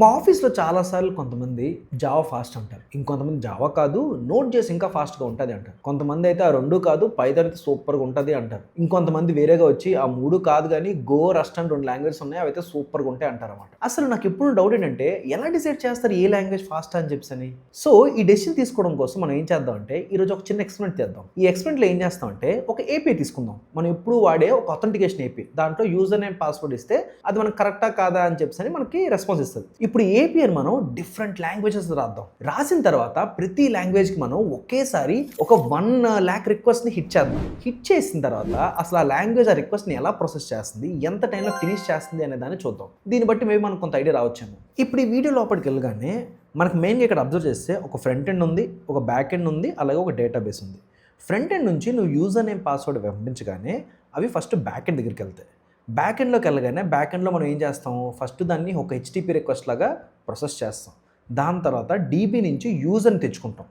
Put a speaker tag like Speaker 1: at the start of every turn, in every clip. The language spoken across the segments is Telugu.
Speaker 1: మా ఆఫీస్‌లో చాలా సార్లు కొంతమంది జావా ఫాస్ట్ అంటారు. ఇంకొంతమంది జావా కాదు, నోడ్ జేఎస్ ఇంకా ఫాస్ట్‌గా ఉంటది అంటారు. కొంతమందయితే ఆ 2 కాదు, పైథాన్ అయితే సూపర్‌గా ఉంటది అంటారు. ఇంకొంతమంది వేరేగా వచ్చి ఆ 3 కాదు గానీ గో, రస్ట్ అని 2 లాంగ్వేజెస్ ఉన్నాయి. అవైతే సూపర్‌గా ఉంటాయి అంటారన్నమాట. అసలు నాకెప్పుడు డౌట్ ఏంటంటే ఎలా డిసైడ్ చేస్తారు ఏ లాంగ్వేజ్ ఫాస్ట్ అని చెప్పేసని? సో, ఈ డెసిషన్ తీసుకోవడం కోసం మనం ఏం చేద్దామంటే ఈరోజు ఒక చిన్న ఎక్స్‌పెరిమెంట్ చేద్దాం. ఈ ఎక్స్‌పెరిమెంట్‌లో ఏం చేస్తామంటే ఒక ఏపీఐ తీసుకుందాం. మనం ఎప్పుడు వాడే ఒక అథెంటికేషన్ ఏపీఐ. దాంట్లో యూజర్ నేమ్, పాస్వర్డ్ ఇస్తే అది మనకు కరెక్టా కాదా అని చెప్పేసని మనకి రెస్పాన్స్ ఇస్తది. ఇప్పుడు ఏపీఐని మనం డిఫరెంట్ లాంగ్వేజెస్ రాద్దాం. రాసిన తర్వాత ప్రతి లాంగ్వేజ్‌కి మనం ఒకేసారి ఒక 1,00,000 రిక్వెస్ట్‌ని హిట్ చేద్దాం. హిట్ చేసిన తర్వాత అసలు ఆ లాంగ్వేజ్ ఆ రిక్వెస్ట్‌ని ఎలా ప్రాసెస్ చేస్తుంది, ఎంత టైంలో ఫినిష్ చేస్తుంది అనే దాన్ని చూద్దాం. దీన్ని బట్టి మేబీ మనకు కొంత ఐడియా రావచ్చేమో. ఇప్పుడు ఈ వీడియో లోపలికి వెళ్ళగానే మనకు మెయిన్‌గా ఇక్కడ అబ్జర్వ్ చేస్తే ఒక ఫ్రంట్ ఎండ్ ఉంది, ఒక బ్యాక్ ఎండ్ ఉంది, అలాగే ఒక డేటాబేస్ ఉంది. ఫ్రంట్ ఎండ్ నుంచి నువ్వు యూజర్ నేమ్, పాస్వర్డ్ పంపించగానే అవి ఫస్ట్ బ్యాక్ ఎండ్ దగ్గరికి వెళ్తాయి. బ్యాక్ ఎండ్‌లోకి వెళ్ళగానే బ్యాక్ ఎండ్‌లో మనం ఏం చేస్తాం, ఫస్ట్ దాన్ని ఒక హెచ్‌టిపి రిక్వెస్ట్ లాగా ప్రాసెస్ చేస్తాం. దాని తర్వాత డీబీ నుంచి యూజర్‌ని తెచ్చుకుంటాం.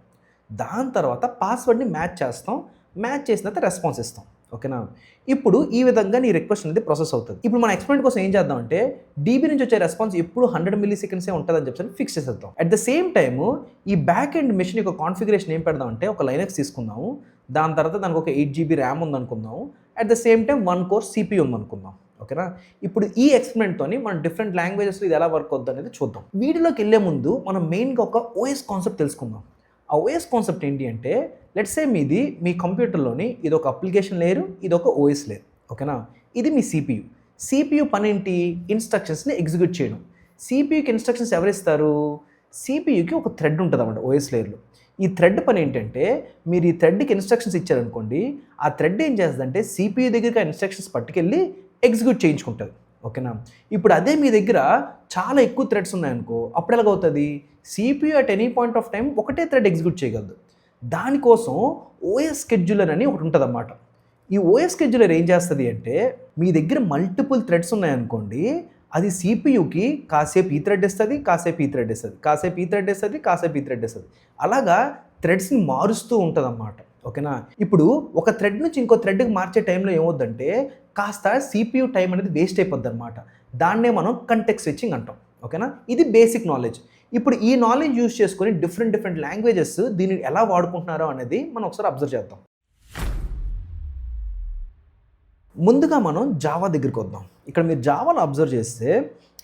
Speaker 1: దాని తర్వాత పాస్వర్డ్‌ని మ్యాచ్ చేస్తాం. మ్యాచ్ చేసిన తర్వాత రెస్పాన్స్ ఇస్తాం. ఓకేనా? ఇప్పుడు ఈ విధంగా నీ రిక్వెస్ట్ అనేది ప్రాసెస్ అవుతుంది. ఇప్పుడు మన ఎక్స్‌పెరిమెంట్ కోసం ఏం చేద్దామంటే డీబీ నుంచి వచ్చే రెస్పాన్స్ ఎప్పుడు 100 మిల్లీ సెకండ్సే ఉంటదని చెప్పేసి ఫిక్స్ చేసేద్దాం. అట్ ద సేమ్ టైము ఈ బ్యాక్ ఎండ్ మెషిన్ యొక్క కాన్ఫిగరేషన్ ఏం పెడదామంటే ఒక లైనక్స్ తీసుకుందాము. దాని తర్వాత దానికి ఒక 8 జీబీ ర్యామ్ ఉందనుకుందాం. At the same time 1 core CPU ఉందనుకుందాం. ఓకేనా? ఇప్పుడు ఈ ఎక్స్‌పెరిమెంట్‌తోని మనం డిఫరెంట్ లాంగ్వేజెస్‌లో ఇది ఎలా వర్క్ అవుద్ది అనేది చూద్దాం. వీడియోలోకి వెళ్ళే ముందు మనం మెయిన్‌గా ఒక ఓఎస్ కాన్సెప్ట్ తెలుసుకుందాం. ఆ ఓఎస్ కాన్సెప్ట్ ఏంటి అంటే లెట్స్ సే మీ కంప్యూటర్‌లోని ఇది ఒక అప్లికేషన్ లేయర్, ఇది ఒక ఓఎస్ లేయర్. ఓకేనా? ఇది మీ సిపియూ. సిపియూ పనేంటి? ఇన్‌స్ట్రక్షన్స్‌ని ఎగ్జిక్యూట్ చేయడం. సిపియూకి ఇన్‌స్ట్రక్షన్స్ ఎవరిస్తారు? సిపియూకి ఒక థ్రెడ్ ఉంటదన్నమాట ఓఎస్ లేయర్‌లో. ఈ థ్రెడ్ పని ఏంటంటే మీరు ఈ థ్రెడ్‌కి ఇన్‌స్ట్రక్షన్స్ ఇచ్చారనుకోండి, ఆ థ్రెడ్ ఏం చేస్తదంటే సిపియూ దగ్గరికి ఆ ఇన్‌స్ట్రక్షన్స్ పట్టుకెళ్ళి ఎగ్జిక్యూట్ చేయించుకుంటది. ఓకేనా? ఇప్పుడు అదే మీ దగ్గర చాలా ఎక్కువ థ్రెడ్స్ ఉన్నాయనుకో, అప్పుడు ఎలాగవుతుంది? CPU at any point of time ఒకటే థ్రెడ్ ఎగ్జిక్యూట్ చేయగలదు. దానికోసం ఓఎస్ స్కెడ్యూలర్ అని ఒకటి ఉంటదన్నమాట. ఈ ఓఎస్ స్కెడ్యూలర్ ఏం చేస్తది అంటే మీ దగ్గర మల్టిపుల్ థ్రెడ్స్ ఉన్నాయనుకోండి, అది సిపియూకి కాసేపు ఈ థ్రెడ్ ఇస్తది, కాసేపు ఈ థ్రెడ్ ఇస్తది, కాసేపు ఈ థ్రెడ్ ఇస్తది, కాసేపు ఈ థ్రెడ్ ఇస్తది. అలాగా థ్రెడ్స్‌ని మారుస్తూ ఉంటదన్నమాట. ఓకేనా? ఇప్పుడు ఒక థ్రెడ్ నుంచి ఇంకో థ్రెడ్‌కి మార్చే టైంలో ఏమవుద్దంటే కాస్త సిపియూ టైం అనేది వేస్ట్ అయిపోద్దన్నమాట. దాన్నే మనం కంటెక్స్ట్ స్విచ్చింగ్ అంటాం. ఓకేనా? ఇది బేసిక్ నాలెడ్జ్. ఇప్పుడు ఈ నాలెడ్జ్ యూజ్ చేసుకొని డిఫరెంట్ లాంగ్వేజెస్ దీన్ని ఎలా వాడుకుంటున్నారో అనేది మనం ఒకసారి అబ్జర్వ్ చేద్దాం. ముందుగా మనం జావా దగ్గరికి వద్దాం. ఇక్కడ మీరు జావాలో అబ్జర్వ్ చేస్తే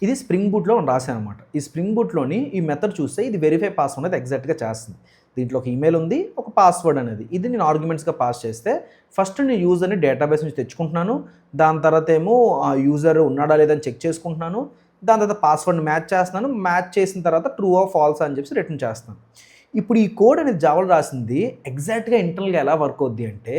Speaker 1: ఇది స్ప్రింగ్ బూట్‌లో రాశాననమాట. ఈ స్ప్రింగ్ బూట్‌లోని ఈ మెథడ్ చూస్తే ఇది వెరిఫై పాస్వర్డ్ అనేది ఎగ్జాక్ట్‌గా చేస్తుంది. దీంట్లో ఒక ఈమెయిల్ ఉంది, ఒక పాస్వర్డ్ అనేది. ఇది నేను ఆర్గ్యుమెంట్స్‌గా పాస్ చేస్తే ఫస్ట్ నేను యూజర్‌ని డేటాబేస్ నుంచి తెచ్చుకుంటున్నాను. దాని తర్వాత ఏమో ఆ యూజర్ ఉన్నాడా లేదా అని చెక్ చేసుకుంటున్నాను. దాని తర్వాత పాస్వర్డ్‌ని మ్యాచ్ చేస్తున్నాను. మ్యాచ్ చేసిన తర్వాత ట్రూ ఆర్ ఫాల్స్ అని చెప్పేసి రిటర్న్ చేస్తాను. ఇప్పుడు ఈ కోడ్ అనేది జావాలో రాసింది ఎగ్జాక్ట్‌గా ఇంటర్నల్‌గా ఎలా వర్క్ అవుద్ది అంటే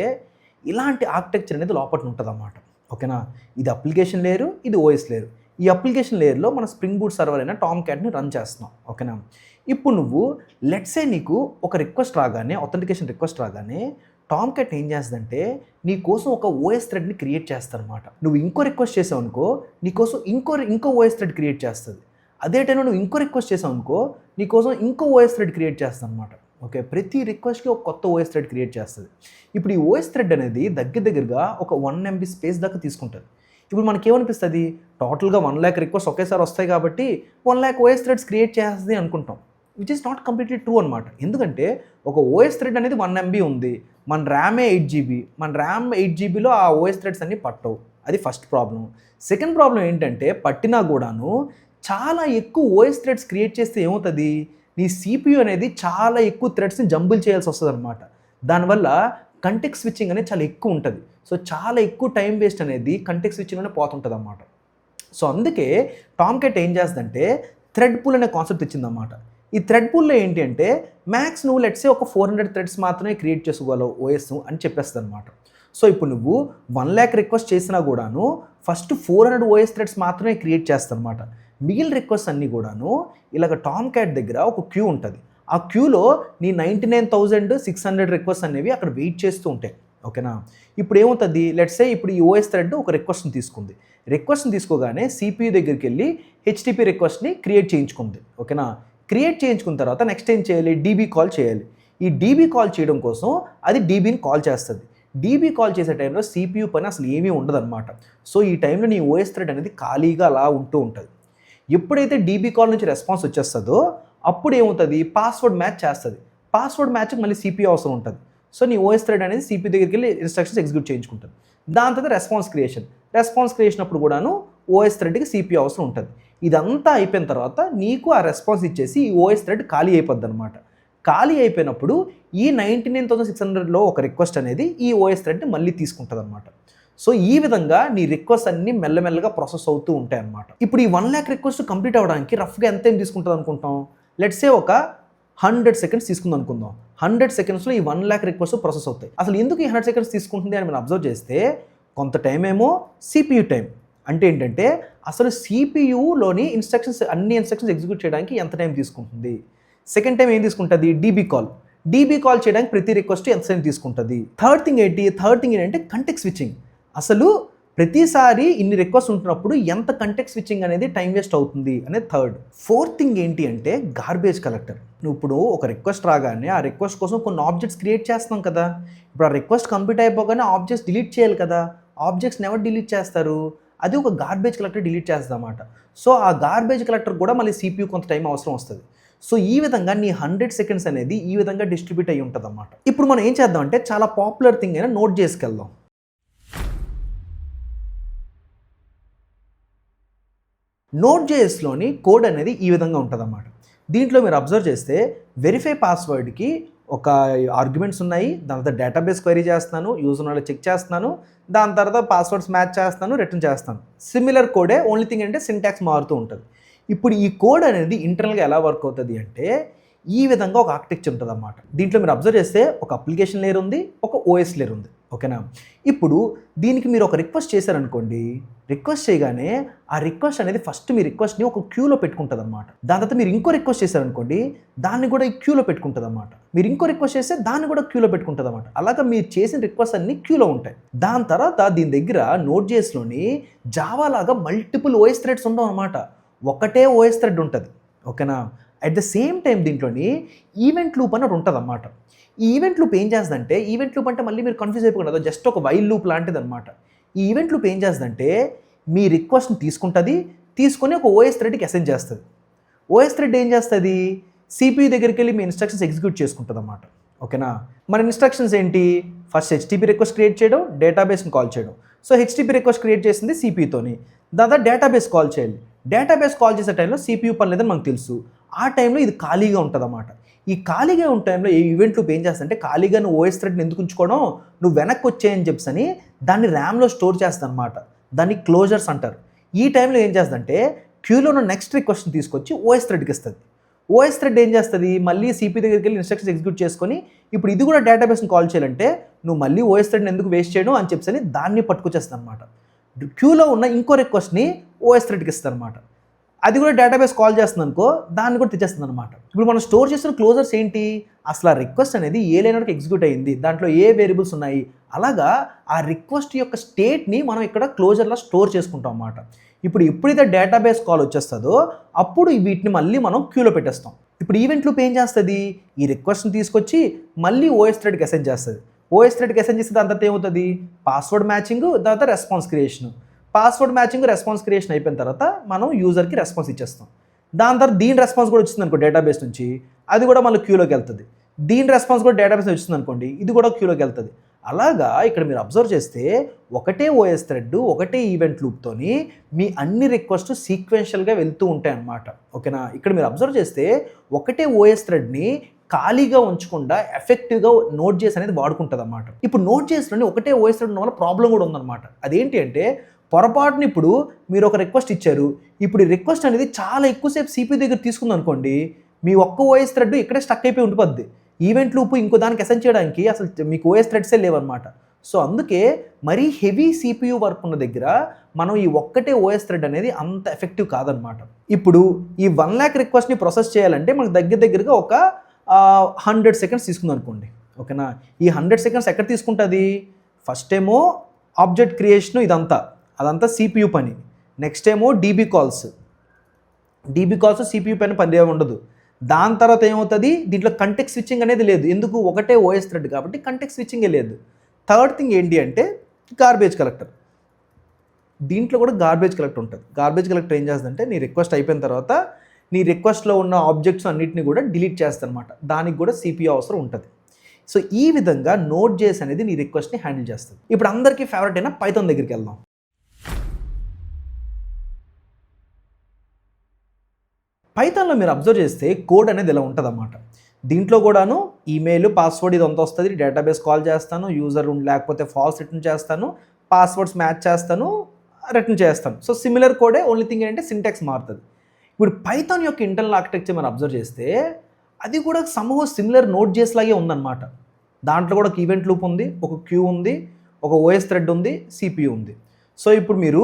Speaker 1: ఇలాంటి ఆర్కిటెక్చర్ అనేది లోపల ఉంటదన్నమాట. ఓకేనా? ఇది అప్లికేషన్ లేయరు, ఇది ఓఎస్ లేయరు. ఈ అప్లికేషన్ లేయర్‌లో మన స్ప్రింగ్ బూట్ సర్వర్ అయిన టామ్ క్యాట్‌ని రన్ చేస్తున్నాం. ఓకేనా? ఇప్పుడు నువ్వు లెట్స్ సే నీకు ఒక రిక్వెస్ట్ రాగానే అథెంటికేషన్ రిక్వెస్ట్ రాగానే టామ్ క్యాట్ ఏం చేస్తదంటే నీ కోసం ఒక ఓఎస్ థ్రెడ్‌ని క్రియేట్ చేస్తదన్నమాట. నువ్వు ఇంకో రిక్వెస్ట్ చేసావనుకో నీ కోసం ఇంకో ఓఎస్ థ్రెడ్ క్రియేట్ చేస్తది. అదే టైంలో నువ్వు ఇంకో రిక్వెస్ట్ చేసావనుకో నీ కోసం ఇంకో ఓఎస్ థ్రెడ్ క్రియేట్ చేస్తదన్నమాట. ఓకే. ప్రతి రిక్వెస్ట్‌కి ఒక కొత్త ఓఎస్ థ్రెడ్ క్రియేట్ చేస్తది. ఇప్పుడు ఈ ఓఎస్ థ్రెడ్ అనేది దగ్గరగా ఒక 1 ఎంబీ స్పేస్ దాకా తీసుకుంటది. ఇప్పుడు మనకేమనిపిస్తది? టోటల్‌గా 1,00,000 రిక్వెస్ట్ ఒకేసారి వస్తాయి కాబట్టి 1,00,000 ఓఎస్ థ్రెడ్స్ క్రియేట్ చేస్తది అనుకుంటాం. Which is not completely true అనమాట. ఎందుకంటే ఒక ఓఎస్ థ్రెడ్ అనేది 1 ఎంబీ ఉంది. మన ర్యామే 8 జీబీ. మన ర్యామ్ 8 జీబీలో ఆ ఓఎస్ థ్రెడ్స్ అన్నీ పట్టవు. అది ఫస్ట్ ప్రాబ్లమ్. సెకండ్ ప్రాబ్లమ్ ఏంటంటే పట్టినా గూడాను చాలా ఎక్కువ ఓఎస్ థ్రెడ్స్ క్రియేట్ చేస్తే ఏమవుతది? నీ సిపియూ అనేది చాలా ఎక్కువ థ్రెడ్స్‌ని జంబుల్ చేయాల్సి వస్తదనమాట. దానివల్ల కంటెక్స్ట్ స్విచ్చింగ్ అనేది చాలా ఎక్కువ ఉంటది. సో, చాలా ఎక్కువ టైం వేస్ట్ అనేది కంటెక్స్ట్ స్విచ్చింగ్‌లోనే పోతుంటదనమాట. సో, అందుకే టామ్ క్యాట్ ఏం చేస్తదంటే థ్రెడ్ పూల్ అనే కాన్సెప్ట్ ఇచ్చిందనమాట. ఈ థ్రెడ్ పూల్‌లో ఏంటి అంటే మ్యాక్స్ నువ్వు లెట్స్ సే ఒక 400 థ్రెడ్స్ మాత్రమే క్రియేట్ చేసుకోగలవు ఓఎస్ అని చెప్పేస్తదనమాట. సో, ఇప్పుడు నువ్వు 1,00,000 రిక్వెస్ట్ చేసినా గూడాను ఫస్ట్ 400 ఓఎస్ థ్రెడ్స్ మాత్రమే క్రియేట్ చేస్తదనమాట. మిగిలిన రిక్వెస్ట్ అన్నీ గూడాను ఇలాగ టామ్ క్యాట్ దగ్గర ఒక క్యూ ఉంటది. ఆ క్యూలో నీ 99,600 రిక్వెస్ట్ అనేవి అక్కడ వెయిట్ చేస్తూ ఉంటాయి. ఓకేనా? ఇప్పుడు ఏమవుతది? లెట్స్ సే ఇప్పుడు ఈ ఓఎస్ థ్రెడ్ ఒక రిక్వెస్ట్‌ని తీసుకుంది. రిక్వెస్ట్‌ని తీసుకోగానే సిపియూ దగ్గరికెళ్ళి హెచ్‌టిపి రిక్వెస్ట్‌ని క్రియేట్ చేయించుకుంది. ఓకేనా? క్రియేట్ చేయించుకున్న తర్వాత నెక్స్ట్ ఏం చేయాలి? డీబీ కాల్ చేయాలి. ఈ డీబీ కాల్ చేయడం కోసం అది డీబీని కాల్ చేస్తది. డీబీ కాల్ చేసే టైంలో సిపియూ పని అసలు ఏమీ ఉండదనమాట. సో, ఈ టైంలో నీ ఓఎస్ థ్రెడ్ అనేది ఖాళీగా అలా ఉంటూ ఉంటది. ఎప్పుడైతే డీబీ కాల్ నుంచి రెస్పాన్స్ వచ్చేస్తుందో అప్పుడు ఏమవుతుంది, పాస్వర్డ్ మ్యాచ్ చేస్తుంది. పాస్వర్డ్ మ్యాచ్కి మళ్ళీ సిపియూ అవసరం ఉంటుంది. సో నీ ఓఎస్ థ్రెడ్ అనేది సిపియూ దగ్గరికి వెళ్ళి ఇన్స్ట్రక్షన్స్ ఎగ్జిక్యూట్ చేయించుకుంటుంది. దాని తర్వాత రెస్పాన్స్ క్రియేషన్ అప్పుడు కూడాను ఓఎస్ థ్రెడ్కి సిపియూ అవసరం ఉంటుంది. ఇదంతా అయిపోయిన తర్వాత నీకు ఆ రెస్పాన్స్ ఇచ్చేసి ఈ ఓఎస్ థ్రెడ్ ఖాళీ అయిపోద్ది అనమాట. ఖాళీ అయిపోయినప్పుడు ఈ 99,600లో ఒక రిక్వెస్ట్ అనేది ఈ ఓఎస్ థ్రెడ్ని మళ్ళీ తీసుకుంటుంది అనమాట. సో ఈ విధంగా నీ రిక్వెస్ట్ అన్ని మెల్లమెల్లగా ప్రాసెస్ అవుతూ ఉంటాయి అన్నమాట. ఇప్పుడు ఈ 1,00,000 రిక్వెస్ట్ కంప్లీట్ అవ్వడానికి రఫ్గా ఎంత టైం తీసుకుంటుంది అనుకుంటాం? లెట్సే ఒక 100 సెకండ్స్ తీసుకుందాం అనుకుందాం. 100 సెకండ్స్లో ఈ 1,00,000 రిక్వెస్ట్ ప్రాసెస్ అవుతాయి. అసలు ఎందుకు ఈ 100 సెకండ్స్ తీసుకుంటుంది అని మనం అబ్జర్వ్ చేస్తే కొంత టైం ఏమో సిపియూ టైం. అంటే ఏంటంటే అసలు సిపియూలోని అన్ని ఇన్స్ట్రక్షన్స్ ఎగ్జిక్యూట్ చేయడానికి ఎంత టైం తీసుకుంటుంది. సెకండ్ టైం ఏం తీసుకుంటుంది, డీబీ కాల్ చేయడానికి ప్రతి రిక్వెస్ట్ ఎంత టైం తీసుకుంటుంది. థర్డ్ థింగ్ ఏంటంటే కంటెక్స్ట్ స్విచ్చింగ్. అసలు ప్రతిసారి ఇన్ని రిక్వెస్ట్ ఉంటున్నప్పుడు ఎంత కంటెక్స్ట్ స్విచ్చింగ్ అనేది టైం వేస్ట్ అవుతుంది అనేది థర్డ్. ఫోర్త్ థింగ్ ఏంటి అంటే గార్బేజ్ కలెక్టర్. నువ్వు ఇప్పుడు ఒక రిక్వెస్ట్ రాగానే ఆ రిక్వెస్ట్ కోసం కొన్ని ఆబ్జెక్ట్స్ క్రియేట్ చేస్తున్నాం కదా. ఇప్పుడు ఆ రిక్వెస్ట్ కంప్లీట్ అయిపోగానే ఆబ్జెక్ట్స్ డిలీట్ చేయాలి కదా. ఆబ్జెక్ట్స్ని ఎవరు డిలీట్ చేస్తారు? అది ఒక గార్బేజ్ కలెక్టర్ డిలీట్ చేస్తుంది అన్నమాట. సో ఆ గార్బేజ్ కలెక్టర్ కూడా మళ్ళీ సిపియూ కొంత టైం అవసరం వస్తుంది. సో ఈ విధంగా నీ 100 సెకండ్స్ అనేది ఈ విధంగా డిస్ట్రిబ్యూట్ అయ్యి ఉంటుంది అన్నమాట. ఇప్పుడు మనం ఏం చేద్దాం అంటే చాలా పాపులర్ థింగ్ అయినా Node.js వెళ్దాం. Node.jsలోని కోడ్ అనేది ఈ విధంగా ఉంటుంది అన్నమాట. దీంట్లో మీరు అబ్జర్వ్ చేస్తే వెరిఫై పాస్వర్డ్కి ఒక ఆర్గ్యుమెంట్స్ ఉన్నాయి. దాని తర్వాత డేటాబేస్ క్వైరీ చేస్తున్నాను, యూజర్ నాలెడ్జ్ చెక్ చేస్తున్నాను, దాని తర్వాత పాస్వర్డ్స్ మ్యాచ్ చేస్తాను, రిటర్న్ చేస్తాను. సిమిలర్ కోడే, ఓన్లీ థింగ్ అంటే సింటాక్స్ మారుతూ ఉంటుంది. ఇప్పుడు ఈ కోడ్ అనేది ఇంటర్నల్గా ఎలా వర్క్ అవుతుంది అంటే ఈ విధంగా ఒక ఆర్కిటెక్చర్ ఉంటుంది అన్నమాట. దీంట్లో మీరు అబ్జర్వ్ చేస్తే ఒక అప్లికేషన్ లేయర్ ఉంది, ఒక ఓఎస్ లేయర్ ఉంది. ఓకేనా? ఇప్పుడు దీనికి మీరు ఒక రిక్వెస్ట్ చేశారనుకోండి, రిక్వెస్ట్ చేయగానే ఆ రిక్వెస్ట్ అనేది ఫస్ట్ మీ రిక్వెస్ట్ని ఒక క్యూలో పెట్టుకుంటుంది అనమాట. దాని తర్వాత మీరు ఇంకో రిక్వెస్ట్ చేశారనుకోండి, దాన్ని కూడా ఈ క్యూలో పెట్టుకుంటుంది అనమాట. మీరు ఇంకో రిక్వెస్ట్ చేస్తే దాన్ని కూడా క్యూలో పెట్టుకుంటుంది అనమాట. అలాగా మీరు చేసిన రిక్వెస్ట్ అన్ని క్యూలో ఉంటాయి. దాని తర్వాత దీని దగ్గర Node.jsలోని జావా లాగా మల్టిపుల్ ఓఎస్ థ్రెడ్స్ ఉండవు అనమాట. ఒకటే ఓఎస్ థ్రెడ్ ఉంటుంది. ఓకేనా? అట్ ద సేమ్ టైం దీంట్లోని ఈవెంట్ లూప్ అని ఉంటుంది అన్నమాట. ఈ ఈవెంట్ లూప్ ఏం చేస్తుందంటే, ఈవెంట్ లూప్ అంటే మళ్ళీ మీరు కన్ఫ్యూజ్ అయిపోకుండా జస్ట్ ఒక వైల్ లూప్ లాంటిది అనమాట. ఈ ఈవెంట్ లూప్ ఏం చేస్తుందంటే మీ రిక్వెస్ట్ని తీసుకొని ఒక ఓఎస్ థ్రెడ్కి అసైన్ చేస్తుంది. ఓఎస్ థ్రెడ్ ఏం చేస్తుంది, సిపియూ దగ్గరికి వెళ్ళి మీ ఇన్స్ట్రక్షన్స్ ఎగ్జిక్యూట్ చేసుకుంటుంది అన్నమాట. ఓకేనా? మన ఇన్స్ట్రక్షన్స్ ఏంటి, ఫస్ట్ హెచ్టిపి రిక్వెస్ట్ క్రియేట్ చేయడం, డేటాబేస్ని కాల్ చేయడం. సో హెచ్టిపి రిక్వెస్ట్ క్రియేట్ చేసింది సిపియూతోని, దాని తర్వాత డేటాబేస్ కాల్ చేయాలి. డేటాబేస్ కాల్ చేసే టైంలో సిపియూ పని లేదని మనకు తెలుసు. ఆ టైంలో ఇది ఖాళీగా ఉంటుంది అన్నమాట. ఈ ఖాళీగా ఉన్న టైంలో ఈ ఈవెంట్ లూప్ ఏం చేస్తుందంటే ఖాళీగా నువ్వు ఓఎస్ థ్రెడ్ని ఎందుకు ఉంచుకోవడం, నువ్వు వెనక్కి వచ్చేయని చెప్పని దాన్ని ర్యామ్లో స్టోర్ చేస్తుంది అనమాట. దాన్ని క్లోజర్స్ అంటారు. ఈ టైంలో ఏం చేస్తుందంటే క్యూలో ఉన్న నెక్స్ట్ రిక్వెస్ట్ని తీసుకొచ్చి ఓఎస్ థ్రెడ్కి ఇస్తుంది. ఓఎస్ థ్రెడ్ ఏం చేస్తుంది, మళ్ళీ సిపి దగ్గరికి వెళ్ళి ఇన్స్ట్రక్షన్స్ ఎగ్జిక్యూట్ చేసుకొని ఇప్పుడు ఇది కూడా డేటాబేస్ని కాల్ చేయాలంటే నువ్వు మళ్ళీ ఓఎస్ థ్రెడ్ని ఎందుకు వేస్ట్ చేయడం అని చెప్పని దాన్ని పట్టుకొచ్చేస్తుంది అనమాట. క్యూలో ఉన్న ఇంకో రిక్వెస్ట్ని ఓఎస్ థ్రెడ్కి ఇస్తుంది అనమాట. అది కూడా డేటాబేస్ కాల్ చేస్తుంది అనుకో, దాన్ని కూడా తెచ్చేస్తుంది అనమాట. ఇప్పుడు మనం స్టోర్ చేసిన క్లోజర్స్ ఏంటి, అసలు ఆ రిక్వెస్ట్ అనేది ఏ లైన్ వరకు ఎగ్జిక్యూట్ అయ్యింది, దాంట్లో ఏ వేరియబుల్స్ ఉన్నాయి, అలాగా ఆ రిక్వెస్ట్ యొక్క స్టేట్ని మనం ఇక్కడ క్లోజర్లో స్టోర్ చేసుకుంటాం అన్నమాట. ఇప్పుడు ఎప్పుడైతే డేటాబేస్ కాల్ వచ్చేస్తుందో అప్పుడు వీటిని మళ్ళీ మనం క్యూలో పెట్టేస్తాం. ఇప్పుడు ఈవెంట్ లూప్ ఏం చేస్తుంది, ఈ రిక్వెస్ట్ని తీసుకొచ్చి మళ్ళీ ఓఎస్ థ్రెడ్కి అసైన్ చేస్తుంది. ఓఎస్ థ్రెడ్కి అసైన్ చేస్తే దాని తర్వాత ఏమవుతుంది, పాస్వర్డ్ మ్యాచింగ్, దాని తర్వాత response creation. Password matching, response creation అయిపోయిన తర్వాత మనం యూజర్కి రెస్పాన్స్ ఇచ్చేస్తాం. దాని తర్వాత దీని రెస్పాన్స్ కూడా వచ్చింది అనుకో డేటాబేస్ నుంచి, అది కూడా మళ్ళీ క్యూలోకి వెళ్తుంది. దీని రెస్పాన్స్ కూడా డేటాబేస్ వచ్చింది అనుకోండి, ఇది కూడా క్యూలోకి వెళ్తుంది. అలాగా ఇక్కడ మీరు అబ్జర్వ్ చేస్తే ఒకటే ఓఎస్ థ్రెడ్, ఒకటే ఈవెంట్ లూప్తోని మీ అన్ని రిక్వెస్ట్ సీక్వెన్షియల్గా వెళ్తూ ఉంటాయి అన్నమాట. ఓకేనా? ఇక్కడ మీరు అబ్జర్వ్ చేస్తే ఒకటే ఓఎస్ థ్రెడ్ని ఖాళీగా ఉంచకుండా ఎఫెక్టివ్గా Node.js అనేది వాడుకుంటుంది అన్నమాట. ఇప్పుడు Node.jsలోని ఒకటే ఓఎస్ థ్రెడ్ ఉన్న వల్ల ప్రాబ్లం కూడా ఉందన్నమాట. అదేంటి అంటే పొరపాటుని ఇప్పుడు మీరు ఒక రిక్వెస్ట్ ఇచ్చారు, ఇప్పుడు ఈ రిక్వెస్ట్ అనేది చాలా ఎక్కువసేపు సిపి దగ్గర తీసుకుంది అనుకోండి, మీ ఒక్క ఓఎస్ థ్రెడ్ ఇక్కడే స్టక్ అయిపోయి ఉండిపోద్ది. ఈవెంట్ లూప్ ఇంకో దానికి అసైన్ చేయడానికి అసలు మీకు ఓఎస్ థ్రెడ్సే లేవన్నమాట. సో అందుకే మరీ హెవీ సిపియూ వర్క్ ఉన్న దగ్గర మనం ఈ ఒక్కటే ఓఎస్ థ్రెడ్ అనేది అంత ఎఫెక్టివ్ కాదనమాట. ఇప్పుడు ఈ 1,00,000 రిక్వెస్ట్ని ప్రాసెస్ చేయాలంటే మనకు దగ్గరగా ఒక 100 సెకండ్స్ తీసుకుంది అనుకోండి. ఓకేనా? ఈ 100 సెకండ్స్ ఎక్కడ తీసుకుంటుంది, ఫస్ట్ ఏమో ఆబ్జెక్ట్ క్రియేషను, అదంతా సిపియూ పని. నెక్స్ట్ ఏమో డీబీ కాల్స్ సిపియూ పని ఉండదు. దాని తర్వాత ఏమవుతుంది, దీంట్లో కంటెక్స్ట్ స్విచ్చింగ్ అనేది లేదు. ఎందుకు, ఒకటే ఓఎస్ థ్రెడ్ కాబట్టి కంటెక్స్ట్ స్విచ్చింగే లేదు. థర్డ్ థింగ్ ఏంటి అంటే గార్బేజ్ కలెక్టర్. దీంట్లో కూడా గార్బేజ్ కలెక్టర్ ఉంటుంది. గార్బేజ్ కలెక్టర్ ఏం చేస్తుందంటే నీ రిక్వెస్ట్ అయిపోయిన తర్వాత నీ రిక్వెస్ట్లో ఉన్న ఆబ్జెక్ట్స్ అన్నిటిని కూడా డిలీట్ చేస్తారనమాట. దానికి కూడా సిపియూ అవసరం ఉంటుంది. సో ఈ విధంగా నోట్ జేఎస్ అనేది నీ రిక్వెస్ట్ని హ్యాండిల్ చేస్తుంది. ఇప్పుడు అందరికీ ఫేవరెట్ అయిన పైథాన్ దగ్గరికి వెళ్దాం. పైథాన్లో మీరు అబ్జర్వ్ చేస్తే కోడ్ అనేది ఇలా ఉంటుందన్నమాట. దీంట్లో కూడాను ఈమెయిల్ పాస్వర్డ్ ఇదంతా వస్తుంది. డేటాబేస్ కాల్ చేస్తాను, యూజర్ లేకపోతే ఫాల్స్ రిటర్న్ చేస్తాను, పాస్వర్డ్స్ మ్యాచ్ చేస్తాను, రిటర్న్ చేస్తాను. సో సిమిలర్ కోడే, ఓన్లీ థింగ్ ఏంటంటే సింటాక్స్ మారుతుంది. ఇప్పుడు పైథాన్ యొక్క ఇంటర్నల్ ఆర్కిటెక్చర్ మనం అబ్జర్వ్ చేస్తే అది కూడా సమూహ సిమిలర్ నోట్ జేఎస్ లాగే ఉందన్నమాట. దాంట్లో కూడా ఒక ఈవెంట్ లూప్ ఉంది, ఒక క్యూ ఉంది, ఒక ఓఎస్ థ్రెడ్ ఉంది, సిపియూ ఉంది. సో ఇప్పుడు మీరు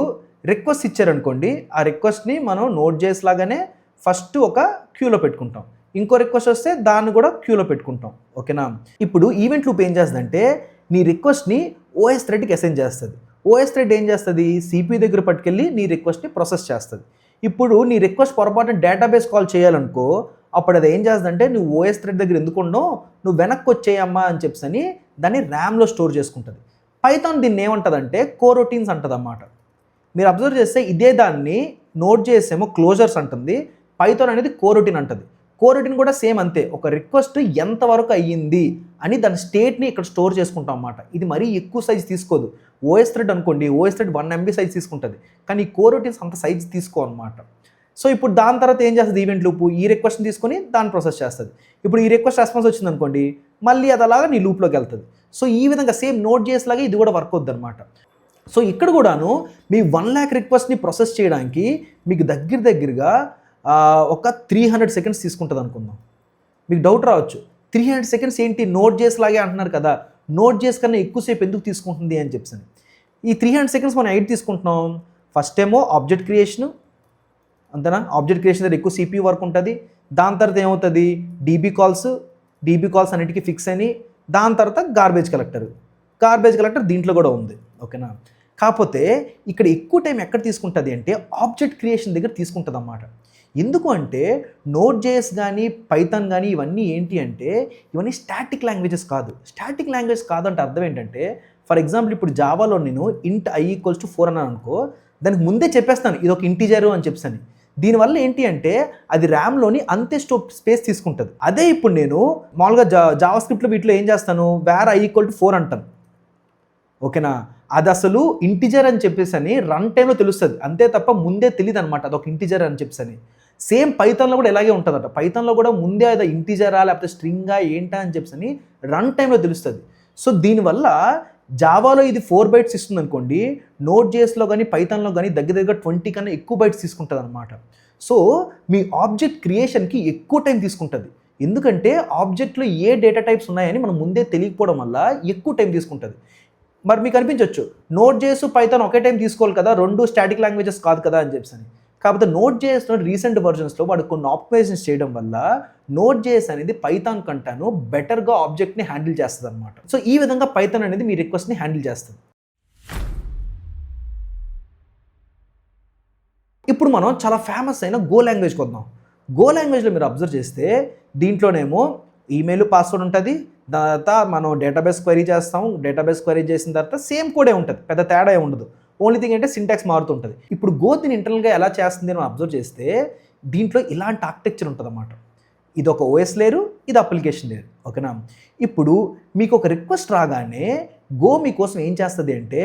Speaker 1: రిక్వెస్ట్ ఇచ్చారనుకోండి, ఆ రిక్వెస్ట్ని మనం నోట్ జేఎస్ లాగానే ఫస్ట్ ఒక క్యూలో పెట్టుకుంటాం. ఇంకో రిక్వెస్ట్ వస్తే దాన్ని కూడా క్యూలో పెట్టుకుంటాం. ఓకేనా? ఇప్పుడు ఈవెంట్ లూప్ ఏం చేస్తుందంటే నీ రిక్వెస్ట్ని ఓఎస్ థ్రెడ్కి అసైన్ చేస్తుంది. ఓఎస్ థ్రెడ్ ఏం చేస్తుంది? సిపియూ దగ్గర పట్టుకెళ్ళి నీ రిక్వెస్ట్ని ప్రాసెస్ చేస్తుంది. ఇప్పుడు నీ రిక్వెస్ట్ పొరపాటున డేటాబేస్ కాల్ చేయాలనుకో, అప్పుడు అది ఏం చేస్తుందంటే నువ్వు ఓఎస్ థ్రెడ్ దగ్గర ఎందుకున్నావు, నువ్వు వెనక్కి వచ్చేయమ్మా అని చెప్పని దాన్ని ర్యామ్లో స్టోర్ చేసుకుంటుంది. పైథాన్ దీన్ని ఏమంటుందంటే కోరొటీన్స్ అంటుంది అన్నమాట. మీరు అబ్జర్వ్ చేస్తే ఇదే దాన్ని నోట్ చేసేమో క్లోజర్స్ అంటుంది, పైథాన్ అనేది కోరొటీన్ అంటుంది. కోరొటీన్ కూడా సేమ్ అంతే, ఒక రిక్వెస్ట్ ఎంతవరకు అయ్యింది అని దాని స్టేట్ని ఇక్కడ స్టోర్ చేసుకుంటాం అన్నమాట. ఇది మరీ ఎక్కువ సైజ్ తీసుకోదు. ఓఎస్ థ్రెడ్ అనుకోండి, ఓఎస్ థ్రెడ్ 1 MB సైజ్ తీసుకుంటుంది, కానీ ఈ కోరొటీన్స్ అంత సైజ్ తీసుకో అనమాట. సో ఇప్పుడు దాని తర్వాత ఏం చేస్తుంది ఈవెంట్ లూప్, ఈ రిక్వెస్ట్ని తీసుకొని దాన్ని ప్రాసెస్ చేస్తుంది. ఇప్పుడు ఈ రిక్వెస్ట్ రెస్పాన్స్ వచ్చింది అనుకోండి, మళ్ళీ అది అలాగా నీ లూప్లోకి వెళ్తుంది. సో ఈ విధంగా సేమ్ నోట్ జేఎస్ లాగా ఇది కూడా వర్క్ అవుద్ది అనమాట. సో ఇక్కడ కూడాను మీ 1 lakh రిక్వెస్ట్ని ప్రాసెస్ చేయడానికి మీకు దగ్గరగా ఒక 300 సెకండ్స్ తీసుకుంటుంది అనుకుందాం. మీకు డౌట్ రావచ్చు, 300 సెకండ్స్ ఏంటి, నోట్ జేఎస్ లాగే అంటున్నారు కదా, నోట్ జేఎస్ కన్నా ఎక్కువసేపు ఎందుకు తీసుకుంటుంది అని చెప్పి. ఈ 300 సెకండ్స్ మనం 8 తీసుకుంటున్నాం. ఫస్ట్ ఏమో ఆబ్జెక్ట్ క్రియేషను, అంతేనా? ఆబ్జెక్ట్ క్రియేషన్ దగ్గర ఎక్కువ సిపియూ వర్క్ ఉంటుంది. దాని తర్వాత ఏమవుతుంది, డీబీ కాల్స్ అన్నిటికీ ఫిక్స్ అని. దాని తర్వాత గార్బేజ్ కలెక్టర్ దీంట్లో కూడా ఉంది. ఓకేనా? కాకపోతే ఇక్కడ ఎక్కువ టైం ఎక్కడ తీసుకుంటుంది అంటే ఆబ్జెక్ట్ క్రియేషన్ దగ్గర తీసుకుంటుంది అన్నమాట. ఎందుకు అంటే నోట్ జేఎస్ కానీ పైథాన్ కానీ ఇవన్నీ ఏంటి అంటే ఇవన్నీ స్టాటిక్ లాంగ్వేజెస్ కాదు. స్టాటిక్ లాంగ్వేజ్ కాదంటే అర్థం ఏంటంటే, ఫర్ ఎగ్జాంపుల్ ఇప్పుడు జావాలో నేను ఇంట్ i = 4 అన్నాను అనుకో, దానికి ముందే చెప్పేస్తాను ఇది ఒక ఇంటిజర్ అని చెప్పని. దీనివల్ల ఏంటి అంటే అది ర్యామ్లోని అంతే స్పేస్ తీసుకుంటుంది. అదే ఇప్పుడు నేను మామూలుగా జావా స్క్రిప్ట్లో వీటిలో ఏం చేస్తాను, వేర్ i = 4 అంటాను. ఓకేనా? అది అసలు ఇంటిజర్ అని చెప్పేసి రన్ టైంలో తెలుస్తుంది, అంతే తప్ప ముందే తెలియదు అనమాట అదొక ఇంటిజర్ అని చెప్పేసి. సేమ్ పైథాన్లో కూడా ఇలాగే ఉంటుందట. పైథాన్లో కూడా ముందే అది ఇంటిజరా లేకపోతే స్ట్రింగా ఏంటా అని చెప్పేసి రన్ టైంలో తెలుస్తుంది. సో దీనివల్ల జావాలో ఇది 4 bytes ఇస్తుంది అనుకోండి, నోట్ జేఎస్లో కానీ పైథాన్లో కానీ దగ్గర 20 కన్నా ఎక్కువ బైట్స్ తీసుకుంటుంది అనమాట. సో మీ ఆబ్జెక్ట్ క్రియేషన్కి ఎక్కువ టైం తీసుకుంటుంది. ఎందుకంటే ఆబ్జెక్ట్లో ఏ డేటా టైప్స్ ఉన్నాయని మనం ముందే తెలియకపోవడం వల్ల ఎక్కువ టైం తీసుకుంటుంది. మరి మీకు అనిపించవచ్చు నోట్ జేఎస్ పైథాన్ ఒకే టైం తీసుకోవాలి కదా, 2 స్టాటిక్ లాంగ్వేజెస్ కాదు కదా అని చెప్పి. కాకపోతే నోట్ జేఎస్లో రీసెంట్ వర్జన్స్లో వాడు కొన్ని ఆప్టిమైజేషన్స్ చేయడం వల్ల నోట్ జేఎస్ అనేది పైథాన్ కంటాను బెటర్గా ఆబ్జెక్ట్ని హ్యాండిల్ చేస్తుంది అనమాట. సో ఈ విధంగా పైథాన్ అనేది మీ రిక్వెస్ట్ని హ్యాండిల్ చేస్తుంది. ఇప్పుడు మనం చాలా ఫేమస్ అయిన గో లాంగ్వేజ్కి వద్దాం. గో లాంగ్వేజ్లో మీరు అబ్జర్వ్ చేస్తే దీంట్లోనేమో ఈమెయిల్ పాస్వర్డ్ ఉంటుంది, దాని తర్వాత మనం డేటాబేస్ క్వరీ చేస్తాం, డేటాబేస్ క్వరీ చేసిన తర్వాత సేమ్ కోడే ఉంటుంది, పెద్ద తేడా ఉండదు. ఓన్లీ థింగ్ అంటే సింటాక్స్ మారుతుంటుంది. ఇప్పుడు గో దీన్ని ఇంటర్నల్గా ఎలా చేస్తుంది అని అబ్జర్వ్ చేస్తే దీంట్లో ఇలాంటి ఆర్కిటెక్చర్ ఉంటుంది అన్నమాట. ఇది ఒక ఓఎస్ లేయరు, ఇది అప్లికేషన్ లేయర్. ఓకేనా? ఇప్పుడు మీకు ఒక రిక్వెస్ట్ రాగానే గో మీకోసం ఏం చేస్తుంది అంటే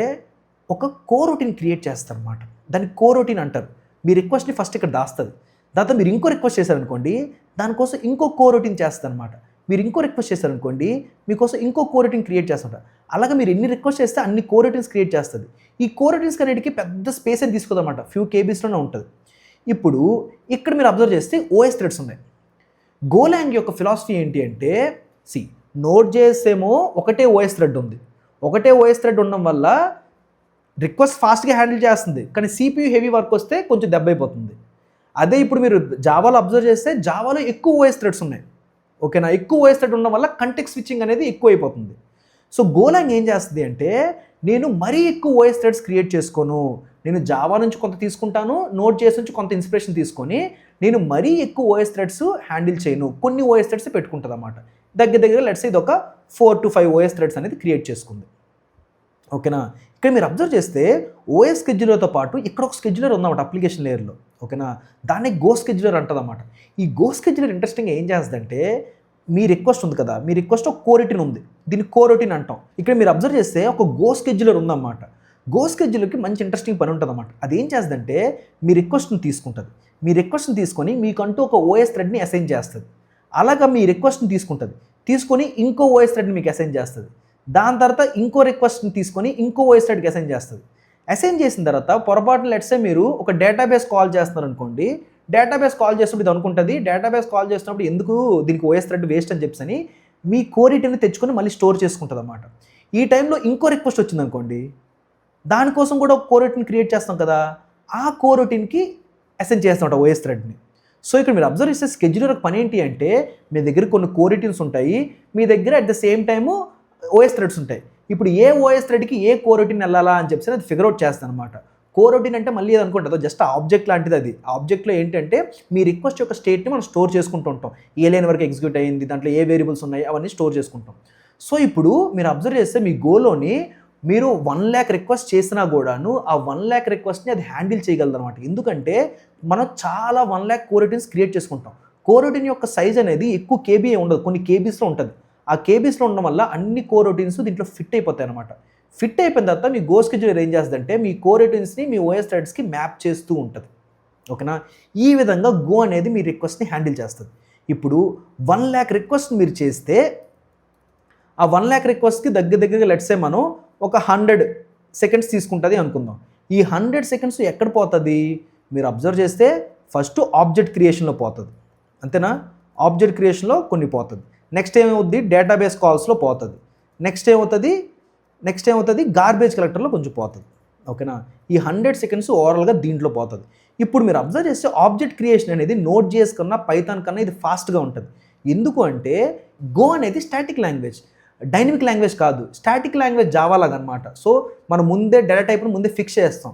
Speaker 1: ఒక కోరొటీన్ క్రియేట్ చేస్తారు అన్నమాట. దాన్ని కోరొటీన్ అంటారు. మీ రిక్వెస్ట్ని ఫస్ట్ ఇక్కడ దాస్తుంది, దాంతో మీరు ఇంకో రిక్వెస్ట్ చేశారనుకోండి దానికోసం ఇంకో కోరొటీన్ చేస్తుంది అనమాట. మీరు ఇంకో రిక్వెస్ట్ చేశారనుకోండి మీకోసం ఇంకో కోరొటీన్ క్రియేట్ చేస్తుంటారు. అలాగే మీరు ఎన్ని రిక్వెస్ట్ చేస్తే అన్ని కోరొటీన్స్ క్రియేట్ చేస్తుంది. ఈ కోరొటీన్స్ అనేటికి పెద్ద స్పేస్ అని తీసుకోదన్నమాట, ఫ్యూ కేబీస్లోనే ఉంటుంది. ఇప్పుడు ఇక్కడ మీరు అబ్జర్వ్ చేస్తే ఓఎస్ థ్రెడ్స్ ఉన్నాయి. గోలాంగ్ యొక్క ఫిలాసఫీ ఏంటి అంటే నోట్ జేఎస్ ఏమో ఒకటే ఓఎస్ థ్రెడ్ ఉంది. ఒకటే ఓఎస్ థ్రెడ్ ఉండడం వల్ల రిక్వెస్ట్ ఫాస్ట్గా హ్యాండిల్ చేస్తుంది, కానీ సిపియూ హెవీ వర్క్ వస్తే కొంచెం దెబ్బ అయిపోతుంది. అదే ఇప్పుడు మీరు జావాలో అబ్జర్వ్ చేస్తే జావాలో ఎక్కువ ఓఎస్ థ్రెడ్స్ ఉన్నాయి. ఓకేనా? ఎక్కువ ఓఎస్ థ్రెడ్ ఉండడం వల్ల కంటెక్స్ట్ స్విచ్చింగ్ అనేది ఎక్కువ అయిపోతుంది. సో గోలాంగ్ ఏం చేస్తుంది అంటే నేను మరీ ఎక్కువ ఓఎస్ థ్రెడ్స్ క్రియేట్ చేసుకోను, నేను జావా నుంచి కొంత తీసుకుంటాను, నోట్ జేఎస్ నుంచి కొంత ఇన్స్పిరేషన్ తీసుకొని నేను మరీ ఎక్కువ ఓఎస్ థ్రెడ్స్ హ్యాండిల్ చేయను, కొన్ని ఓఎస్ థ్రెడ్స్ పెట్టుకుంటుంది అన్నమాట. దగ్గర లెట్స్ ఇది ఒక 4 to 5 ఓఎస్ థ్రెడ్స్ అనేది క్రియేట్ చేసుకుంది. ఓకేనా. ఇక్కడ మీరు అబ్జర్వ్ చేస్తే ఓఎస్ స్కెడ్యూలర్తో పాటు ఇక్కడ ఒక స్కెడ్యూలర్ ఉందన్నమాట అప్లికేషన్ లేయర్లో. ఓకేనా, దాన్ని గో స్కెడ్యూలర్ అంటదన్నమాట. ఈ గో స్కెడ్యూలర్ ఇంట్రెస్టింగ్గా ఏం చేస్తుందంటే, మీ రిక్వెస్ట్ ఉంది కదా, మీ రిక్వెస్ట్ ఒక కోరొటీన్ ఉంది, దీన్ని కోరొటీన్ అంటాం. ఇక్కడ మీరు అబ్జర్వ్ చేస్తే ఒక గో స్కెడ్యూలర్ ఉందన్నమాట. గో స్కెడ్యూలర్కి మంచి ఇంట్రెస్టింగ్ పని ఉంటుంది అన్నమాట. అది ఏం చేస్తుందంటే, మీ రిక్వెస్ట్ని తీసుకుంటుంది, మీ రిక్వెస్ట్ని తీసుకొని మీకంటూ ఒక ఓఎస్ థ్రెడ్ని అసైన్ చేస్తుంది. అలాగా మీ రిక్వెస్ట్ని తీసుకొని ఇంకో ఓఎస్ థ్రెడ్ని మీకు అసైన్ చేస్తుంది. దాని తర్వాత ఇంకో రిక్వెస్ట్ని తీసుకొని ఇంకో ఓఎస్ థ్రెడ్కి అసైన్ చేస్తుంది. అసైన్ చేసిన తర్వాత పొరపాటున లెట్సే మీరు ఒక డేటాబేస్ కాల్ చేస్తున్నారు అనుకోండి, డేటాబేస్ కాల్ చేసినప్పుడు ఇది అనుకుంటుంది, డేటాబేస్ కాల్ చేసినప్పుడు ఎందుకు దీనికి ఓఎస్ థ్రెడ్ వేస్ట్ అని చెప్పని మీ కోరిటీని తెచ్చుకొని మళ్ళీ స్టోర్ చేసుకుంటుంది అన్నమాట. ఈ టైంలో ఇంకో రిక్వెస్ట్ వచ్చింది అనుకోండి, దానికోసం కూడా ఒక కోరొటీన్ క్రియేట్ చేస్తాం కదా, ఆ కోరొటీన్కి అసైన్ చేస్తాం ఓఎస్ థ్రెడ్ని. సో ఇక్కడ మీరు అబ్జర్వ్ చేస్తే స్కెడ్యూలర్ పని ఏంటి అంటే, మీ దగ్గర కొన్ని కోరొటీన్స్ ఉంటాయి, మీ దగ్గర at the same time OS threads ఉంటాయి. ఇప్పుడు ఏ ఓఎస్ థ్రెడ్కి ఏ కోరొటీన్ వెళ్ళాలా అని చెప్పి అది ఫిగర్ అవుట్ చేస్తాను అనమాట. కోరొటీన్ అంటే మళ్ళీ అది అనుకుంటుంది జస్ట్ ఆబ్జెక్ట్ లాంటిది. అది ఆబ్జెక్ట్లో ఏంటంటే మీ రిక్వెస్ట్ యొక్క స్టేట్ని మనం స్టోర్ చేసుకుంటూ ఉంటాం. ఏ లైన్ వరకు ఎగ్జిక్యూట్ అయ్యింది, దాంట్లో ఏ వేరియబుల్స్ ఉన్నాయి, అవన్నీ స్టోర్ చేసుకుంటాం. సో ఇప్పుడు మీరు అబ్జర్వ్ చేస్తే మీ గోలోని మీరు 1,00,000 రిక్వెస్ట్ చేసినా కూడాను ఆ 1,00,000 రిక్వెస్ట్ని అది హ్యాండిల్ చేయగలదు అనమాట. ఎందుకంటే మనం చాలా 1,00,000 కోరొటీన్స్ క్రియేట్ చేసుకుంటాం. కోరొటీన్ యొక్క సైజ్ అనేది ఎక్కువ కేబీ ఉండదు, కొన్ని కేబీస్లో ఉంటుంది. ఆ కేబీస్లో ఉండడం వల్ల అన్ని కోరొటీన్స్ దీంట్లో ఫిట్ అయిపోతాయి అనమాట. ఫిట్ అయిపోయిన తర్వాత మీ గో స్కెడ్యూలర్ ఏం చేస్తుందంటే మీ కోరొటీన్స్ని మీ ఓఎస్ థ్రెడ్స్కి మ్యాప్ చేస్తూ ఉంటుంది. ఓకేనా, ఈ విధంగా గో అనేది మీ రిక్వెస్ట్ని హ్యాండిల్ చేస్తుంది. ఇప్పుడు 1,00,000 రిక్వెస్ట్ మీరు చేస్తే ఆ 1,00,000 రిక్వెస్ట్కి దగ్గరగా లెట్సే మనం ఒక 100 సెకండ్స్ తీసుకుంటుంది అనుకుందాం. ఈ 100 సెకండ్స్ ఎక్కడ పోతుంది మీరు అబ్జర్వ్ చేస్తే ఫస్ట్ ఆబ్జెక్ట్ క్రియేషన్లో పోతుంది, అంతేనా. ఆబ్జెక్ట్ క్రియేషన్లో కొన్ని పోతుంది. నెక్స్ట్ ఏమవుద్ది, డేటాబేస్ కాల్స్లో పోతుంది. నెక్స్ట్ ఏమవుతుంది గార్బేజ్ కలెక్టర్లో కొంచెం పోతుంది. ఓకేనా, ఈ 100 సెకండ్స్ ఓవరాల్గా దీంట్లో పోతుంది. ఇప్పుడు మీరు అబ్జర్వ్ చేస్తే ఆబ్జెక్ట్ క్రియేషన్ అనేది నోట్.js కన్నా పైథాన్ కన్నా ఇది ఫాస్ట్గా ఉంటుంది. ఎందుకు అంటే గో అనేది స్టాటిక్ లాంగ్వేజ్, డైనమిక్ లాంగ్వేజ్ కాదు. స్టాటిక్ లాంగ్వేజ్ జావా లాగా అనమాట. సో మనం ముందే డేటా టైప్ను ముందే ఫిక్స్ చేస్తాం.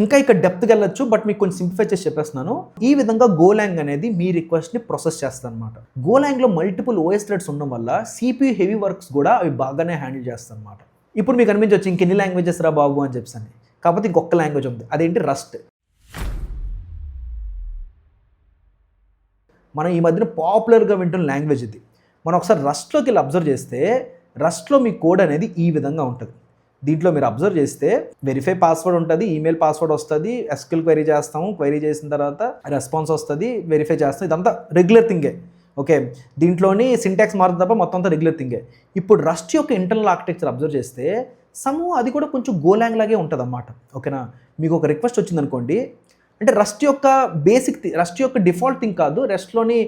Speaker 1: ఇంకా ఇక్కడ డెప్త్కి వెళ్ళొచ్చు, బట్ మీకు కొంచెం సింప్లిఫై చేసి చెప్పేస్తున్నాను. ఈ విధంగా గోలాంగ్ అనేది మీ రిక్వెస్ట్ని ప్రాసెస్ చేస్తుంది అనమాట. గోలాంగ్లో మల్టిపుల్ ఓఎస్ థ్రెడ్స్ ఉండడం వల్ల CPU హెవీ వర్క్స్ కూడా అవి బాగానే హ్యాండిల్ చేస్తాయి అనమాట. ఇప్పుడు మీకు అనిపించవచ్చు ఇంకెన్ని లాంగ్వేజెస్ రా బాబు అని చెప్పని, కాకపోతే ఇంకొక లాంగ్వేజ్ ఉంది, అదేంటి రస్ట్. మనం ఈ మధ్యన పాపులర్గా వింటున్న లాంగ్వేజ్ ఇది. మనం ఒకసారి రస్ట్లోకి వెళ్ళి అబ్జర్వ్ చేస్తే రస్ట్లో మీ కోడ్ అనేది ఈ విధంగా ఉంటుంది. దీంట్లో మీరు అబ్జర్వ్ చేస్తే వెరిఫై పాస్వర్డ్ ఉంటుంది, ఈమెయిల్ పాస్వర్డ్ వస్తుంది, SQL క్వైరీ చేస్తాము, క్వైరీ చేసిన తర్వాత రెస్పాన్స్ వస్తుంది, వెరిఫై చేస్తాం, ఇదంతా రెగ్యులర్ థింగే. ఓకే, దీంట్లోని సింటాక్స్ మారుతుంది తప్ప మొత్తం అంతా రెగ్యులర్ థింగే. ఇప్పుడు రస్ట్ యొక్క ఇంటర్నల్ ఆర్కిటెక్చర్ అబ్జర్వ్ చేస్తే అది కూడా కొంచెం గోలాంగ్ లాగే ఉంటుంది అన్నమాట. ఓకేనా, మీకు ఒక రిక్వెస్ట్ వచ్చిందనుకోండి, అంటే రస్ట్ యొక్క డిఫాల్ట్ థింగ్ కాదు, రస్ట్లోని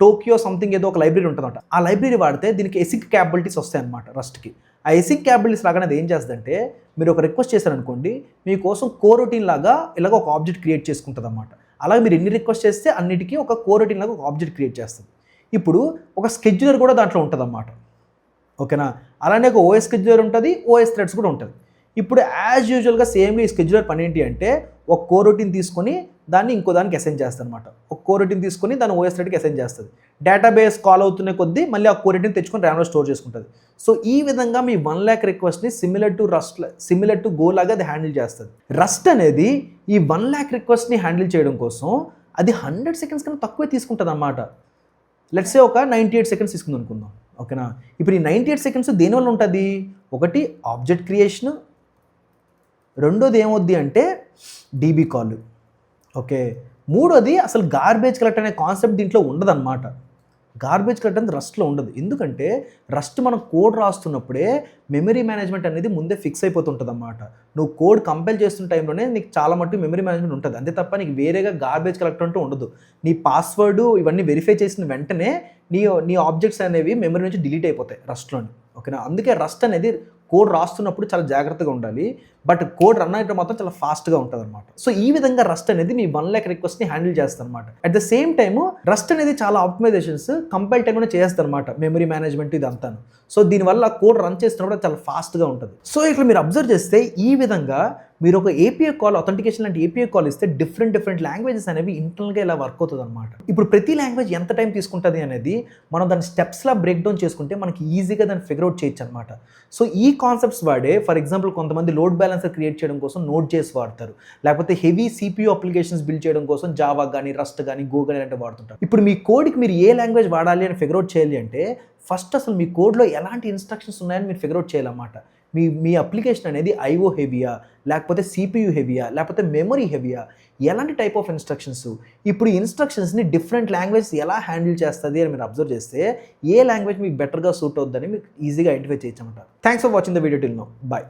Speaker 1: టోక్యో సంథింగ్ ఏదో ఒక లైబ్రరీ ఉంటుందన్నమాట. ఆ లైబ్రరీ వాడితే దీనికి ఎసిక్ క్యాపబిలిటీస్ వస్తాయి అన్నమాట రస్ట్కి. ఆ ఎసిక్ క్యాపబిలిటీస్ లాగానే అది ఏం చేస్తుందంటే, మీరు ఒక రిక్వెస్ట్ చేశారనుకోండి, మీకోసం కోరొటీన్ లాగా ఇలాగ ఒక ఆబ్జెక్ట్ క్రియేట్ చేసుకుంటుంది అన్నమాట. అలాగే మీరు ఎన్ని రిక్వెస్ట్ చేస్తే అన్నిటికీ ఒక కోరొటీన్ లాగా ఒక ఆబ్జెక్ట్ క్రియేట్ చేస్తుంది. ఇప్పుడు ఒక స్కెడ్యూలర్ కూడా దాంట్లో ఉంటుంది అన్నమాట. ఓకేనా, అలానే ఒక ఓఎస్ స్కెడ్యూలర్ ఉంటుంది, ఓఎస్ థ్రెడ్స్ కూడా ఉంటుంది. ఇప్పుడు యాజ్ యూజువల్గా సేమ్గా ఈ స్కెడ్యూలర్ పని ఏంటి అంటే, ఒక కోరొటీన్ తీసుకొని దాన్ని ఇంకో దానికి అసైన్ చేస్తుంది అనమాట. ఒక కోరొటీన్ తీసుకొని దాన్ని ఓఎస్ థ్రెడ్కి అసైన్ చేస్తుంది. డేటాబేస్ కాల్ అవుతున్న కొద్దీ మళ్ళీ ఆ కోరొటీన్ తెచ్చుకొని ర్యామ్లో స్టోర్ చేసుకుంటుంది. సో ఈ విధంగా మీ 1,00,000 రిక్వెస్ట్ని సిమిలర్ టు గో లాగా అది హ్యాండిల్ చేస్తుంది. రస్ట్ అనేది ఈ 1,00,000 రిక్వెస్ట్ని హ్యాండిల్ చేయడం కోసం అది 100 సెకండ్స్ కన్నా తక్కువే తీసుకుంటుంది అన్నమాట. లెట్స్ సే ఒక 98 సెకండ్స్ తీసుకుంది అనుకుందాం. ఓకేనా, ఇప్పుడు ఈ 98 సెకండ్స్ దేనివల్ల ఉంటుంది, ఒకటి ఆబ్జెక్ట్ క్రియేషన్, రెండోది ఏమవుద్ది అంటే డీబీ కాల్. ఓకే, మూడోది అసలు గార్బేజ్ కలెక్ట్ అనే కాన్సెప్ట్ దీంట్లో ఉండదన్నమాట. గార్బేజ్ కలెక్ట్ అనేది రస్ట్లో ఉండదు. ఎందుకంటే రస్ట్ మనం కోడ్ రాస్తున్నప్పుడే మెమరీ మేనేజ్మెంట్ అనేది ముందే ఫిక్స్ అయిపోతుంటుంది అన్నమాట. నువ్వు కోడ్ కంపైల్ చేస్తున్న టైంలోనే నీకు చాలా మట్టుకు మెమరీ మేనేజ్మెంట్ ఉంటుంది, అంతే తప్ప నీకు వేరేగా గార్బేజ్ కలెక్ట్ అంటూ ఉండదు. నీ పాస్వర్డ్ ఇవన్నీ వెరిఫై చేసిన వెంటనే నీ ఆబ్జెక్ట్స్ అనేవి మెమరీ నుంచి డిలీట్ అయిపోతాయి రస్ట్లోని. ఓకేనా, అందుకే రస్ట్ అనేది కోడ్ రాస్తున్నప్పుడు చాలా జాగ్రత్తగా ఉండాలి, బట్ కోడ్ రన్ అయ్యేటప్పుడు మాత్రం చాలా ఫాస్ట్గా ఉంటుంది అనమాట. సో ఈ విధంగా రస్ట్ అనేది మీ 1,00,000 రిక్వెస్ట్ని హ్యాండిల్ చేస్తుంది అనమాట. At the same time rust అనేది చాలా ఆప్టిమైజేషన్స్ కంపైల్ టైంలో చేస్తుంది అనమాట, మెమరీ మేనేజ్మెంట్ ఇదంతా. సో దీనివల్ల కోడ్ రన్ చేస్తున్నప్పుడు చాలా ఫాస్ట్గా ఉంటుంది. సో ఇక్కడ మీరు అబ్జర్వ్ చేస్తే ఈ విధంగా మీరు ఒక ఏపీఐ కాల్ అథెంటికేషన్ లాంటి ఏపీఐ కాల్ ఇస్తే డిఫరెంట్ లాంగ్వేజెస్ అనేవి ఇంటర్నల్గా ఇలా వర్క్ అవుతుంది అనమాట. ఇప్పుడు ప్రతి లాంగ్వేజ్ ఎంత టైం తీసుకుంటుంది అనేది మనం దాన్ని స్టెప్స్లా బ్రేక్ డౌన్ చేసుకుంటే మనకి ఈజీగా దాన్ని ఫిగర్ అవుట్ చేయొచ్చు అనమాట. సో ఈ కాన్సెప్ట్స్ వాడే ఫర్ ఎగ్జాంపుల్ కొంతమంది లోడ్ బ్యాలెన్సర్ క్రియేట్ చేయడం కోసం నోట్ జేఎస్ వాడతారు, లేకపోతే హెవీ CPU అప్లికేషన్స్ బిల్డ్ చేయడం కోసం జావా కానీ రస్ట్ కానీ గో కానీ అంటే వాడుతుంటారు. ఇప్పుడు మీ కోడ్కి మీరు ఏ లాంగ్వేజ్ వాడాలి అని ఫిగర్ అవుట్ చేయాలి అంటే ఫస్ట్ అసలు మీ కోడ్లో ఎలాంటి ఇన్స్ట్రక్షన్స్ ఉన్నాయని మీరు ఫిగర్ అవుట్ చేయాలన్నమాట. మీ అప్లికేషన్ అనేది IO హెవీయా, లేకపోతే CPU హెవీయా, లేకపోతే మెమరీ హెవీయా, ఎలాంటి టైప్ ఆఫ్ ఇన్స్ట్రక్షన్స్. ఇప్పుడు ఈ ఇన్స్ట్రక్షన్స్ని డిఫరెంట్ లాంగ్వేజ్ ఎలా హ్యాండిల్ చేస్తుంది అని మీరు అబ్జర్వ్ చేస్తే ఏ లాంగ్వేజ్ మీకు బెటర్గా సూట్ అవుతుందని మీకు ఈజీగా ఐడెంటిఫై చేయొచ్చు అనమాట. Thanks for watching the video till now. Bye.